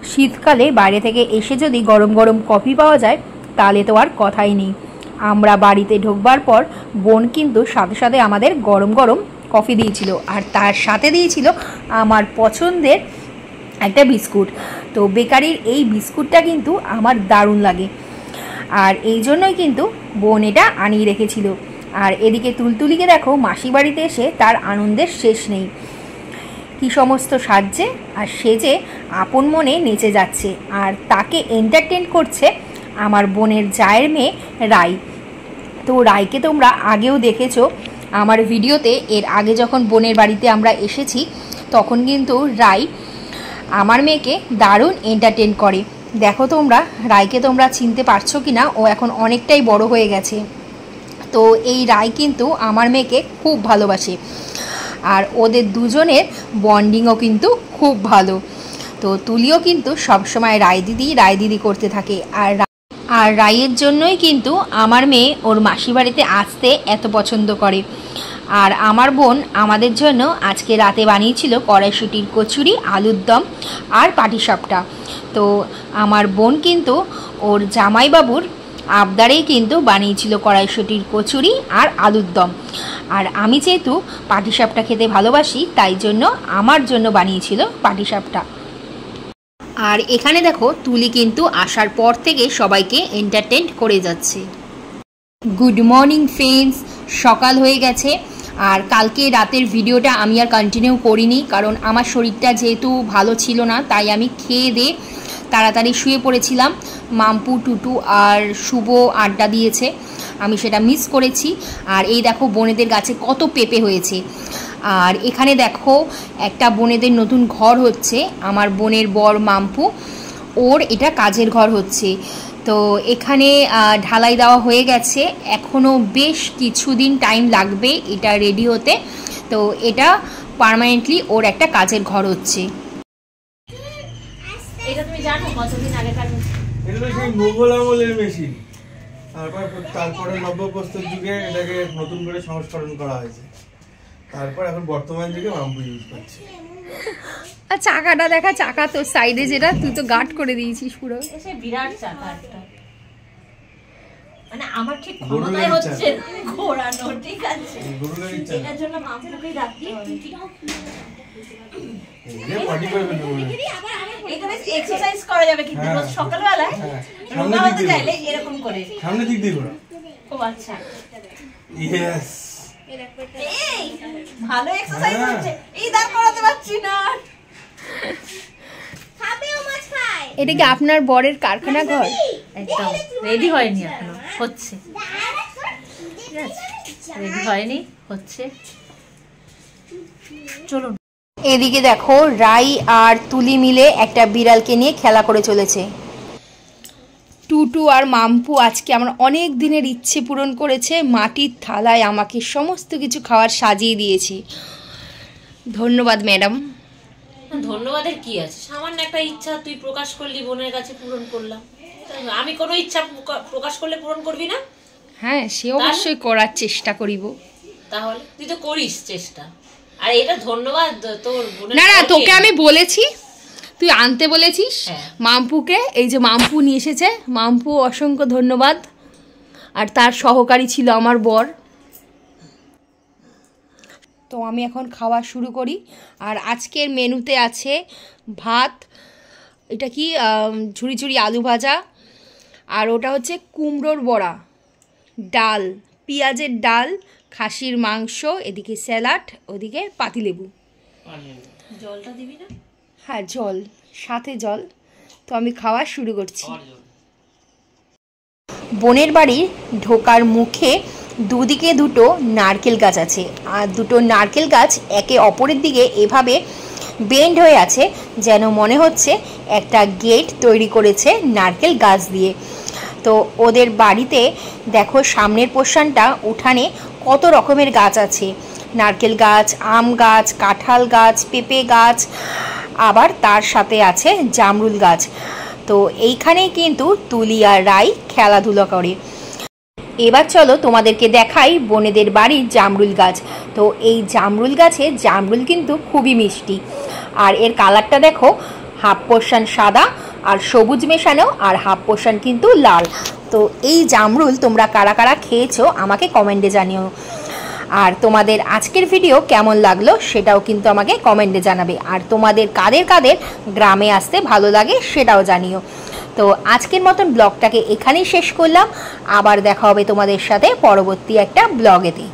শীতকালে বাইরে থেকে এসে যদি গরম গরম কফি পাওয়া যায় তাহলে তো আর কথাই নেই। আমরা বাড়িতে ঢোকবার পর বোন কিন্তু সাথে সাথে আমাদের গরম গরম কফি দিয়েছিল, আর তার সাথে দিয়েছিল আমার পছন্দের একটা বিস্কুট। তো বেকারির এই বিস্কুটটা কিন্তু আমার দারুণ লাগে, আর এই জন্যই কিন্তু বোন এটা আনিয়ে রেখেছিল। আর এদিকে তুলতুলিকে দেখো মাসি বাড়িতে এসে তার আনন্দের শেষ নেই, কি সমস্ত সাজছে আর সেজে আপন মনে নেচে যাচ্ছে। আর তাকে এন্টারটেন করছে আমার বোনের জায়ের মেয়ে রাই। তো রাইকে তোমরা আগেও দেখেছো আমার ভিডিওতে, এর আগে যখন বোনের বাড়িতে আমরা এসেছি তখন কিন্তু রাই আমার মেয়েকে দারুণ এন্টারটেন করে। দেখো তোমরা রাইকে তোমরা চিনতে পারছো কি না, ও এখন অনেকটাই বড় হয়ে গেছে। তো এই রাই কিন্তু আমার মেয়েকে খুব ভালোবাসে, আর ওদের দুজনের বন্ডিংও কিন্তু খুব ভালো। তো তুলিও কিন্তু সবসময় রাই দিদি করতে থাকে। আর রাইয়ের জন্যই কিন্তু আমার মেয়ে ওর মাসি বাড়িতে আসতে এত পছন্দ করে। আর আমার বোন আমাদের জন্য আজকে রাতে বানিয়েছিল কড়াইশুঁটির কচুরি, আলুর দম আর পাটিসাপটা। তো আমার বোন কিন্তু ওর জামাইবাবুর আবদারেই কিন্তু বানিয়েছিল কড়াইশুঁটির কচুরি আর আলুর দম। আর আমি যেহেতু পাটিসাপটা খেতে ভালোবাসি তাই জন্য আমার জন্য বানিয়েছিল পাটিসাপটা। আর এখানে দেখো তুলি কিন্তু আসার পর থেকে সবাইকে এন্টারটেইন করে যাচ্ছে। গুড মর্নিং ফ্রেন্ডস, সকাল হয়ে গেছে। আর কালকে রাতের ভিডিওটা আমি আর কন্টিনিউ করিনি, কারণ আমার শরীরটা যেহেতু ভালো ছিল না তাই আমি খেয়ে দিয়ে তাড়াতাড়ি শুয়ে পড়েছিলাম। মাম্পু, টুটু আর শুভ আড্ডা দিয়েছে, আমি সেটা মিস করেছি। আর এই দেখো বোনেদের গাছে কত পেঁপে হয়েছে। আর এখানে দেখো একটা বোনেদের নতুন ঘর হচ্ছে, আমার বোনের বর মাম্পু, ওর এটা কাজের ঘর হচ্ছে। তো এখানে ঢালাই দেওয়া হয়ে গেছে, এখনও বেশ কিছুদিন টাইম লাগবে এটা রেডি হতে। তো এটা পার্মানেন্টলি ওর একটা কাজের ঘর হচ্ছে। এটা তুমি জানো কতদিন আগেকার? এটা সেই মোগল আমলের মেশিন, তারপরে নব্যপ্রস্তর যুগে এটাকে নতুন করে সংস্করণ করা হয়েছে, তারপর এখন বর্তমান যুগে মাম্পু ইউজ করছে। আর চাকাটা দেখা, চাকা তো সাইডে যেটা তুই তো গার্ড করে দিয়েছিস পুরো। এসে বিরাট চাকা একটা, মানে আমার ঠিক ক্ষমতায় হচ্ছে ঘোরানো, ঠিক আছে? এটার জন্য মাম্পুকে রাখি এই বডি করে ফেলবো, এটা বেশ এক্সারসাইজ করা যাবে কিন্তু রোজ সকালবেলায় রোগা হতে চাইলে এরকম করে সামনে দিক দিয়ে ঘোরা। ও আচ্ছা, ইয়েস, এই ভালো এক্সারসাইজ হচ্ছে। এই দাঁড় করাতে পারছি না। খাবেও মাছ খায়। এটা কি আপনার বরের কারখানা ঘর? একদম রেডি হয়নি এখনো, হচ্ছে। রেডি হয়নি, হচ্ছে। চলুন। এদিকে দেখো রাই আর তুলি মিলে একটা বিড়ালকে নিয়ে খেলা করে চলেছে। টুটু আর মাম্পু আজকে আমার অনেক দিনের ইচ্ছে পূরণ করেছে, মাটির থালায় আমাকে সমস্ত কিছু খাওয়ার সাজিয়ে দিয়েছে। ধন্যবাদ ম্যাডাম। ধন্যবাদের কি আছে, সামান্য একটা ইচ্ছা তুই প্রকাশ করলি, বোনের কাছে পূরণ করলাম। আমি কোনো ইচ্ছা প্রকাশ করলে পূরণ করবি না? হ্যাঁ, সে অবশ্যই করার চেষ্টা করিব। তাহলে তুই তো করিস চেষ্টা। আর এটা ধন্যবাদ তোর বোনের। না না, তোকে আমি বলেছি, তুই আনতে বলেছিস মাম্পুকে, এই যে মাম্পু নিয়ে এসেছে। মাম্পু অসংখ্য ধন্যবাদ। আর তার সহকারী ছিল আমার বর। তো আমি এখন খাওয়া শুরু করি। আর আজকের মেনুতে আছে ভাত, এটা কি ঝুড়ি ঝুড়ি আলু ভাজা, আর ওটা হচ্ছে কুমড়োর বড়া, ডাল, পেঁয়াজের ডাল, খাসির মাংস, এদিকে স্যালাড, ওদিকে পাতিলেবু। জলটা দিবি না? হ্যাঁ, জল, সাথে জল। তো আমি খাওয়া শুরু করছি। বোনের বাড়ির ঢোকার মুখে দুদিকে দুটো নারকেল গাছ আছে, আর দুটো নারকেল গাছ একে অপরের দিকে এভাবে বেন্ড হয়ে আছে, যেন মনে হচ্ছে একটা গেট তৈরি করেছে নারকেল গাছ দিয়ে। তো ওদের বাড়িতে দেখো সামনের পোর্শনটা, উঠানে কত রকমের গাছ আছে, নারকেল গাছ, আম গাছ, কাঁঠাল গাছ, পেঁপে গাছ, আবার তার সাথে আছে জামরুল গাছ। তো এইখানেই কিন্তু তুলি আর রাই খেলাধুলা করে। এবার চলো তোমাদেরকে দেখাই বোনেদের বাড়ির জামরুল গাছ। তো এই জামরুল গাছে জামরুল কিন্তু খুবই মিষ্টি, আর এর কালারটা দেখো, হাফ পোর্শন সাদা আর সবুজ মেশানো, আর হাফ পোর্শন কিন্তু লাল। তো এই জামরুল তোমরা কারা কারা খেয়েছো আমাকে কমেন্টে জানিও, আর তোমাদের আজকের ভিডিও কেমন লাগলো সেটাও কিন্তু আমাকে কমেন্টে জানাবে, আর তোমাদের কাদের কাদের গ্রামে আসতে ভালো লাগে সেটাও জানিও। তো আজকের মতন ব্লগটাকে এখানেই শেষ করলাম, আবার দেখা হবে তোমাদের সাথে পরবর্তী একটা ব্লগেতে।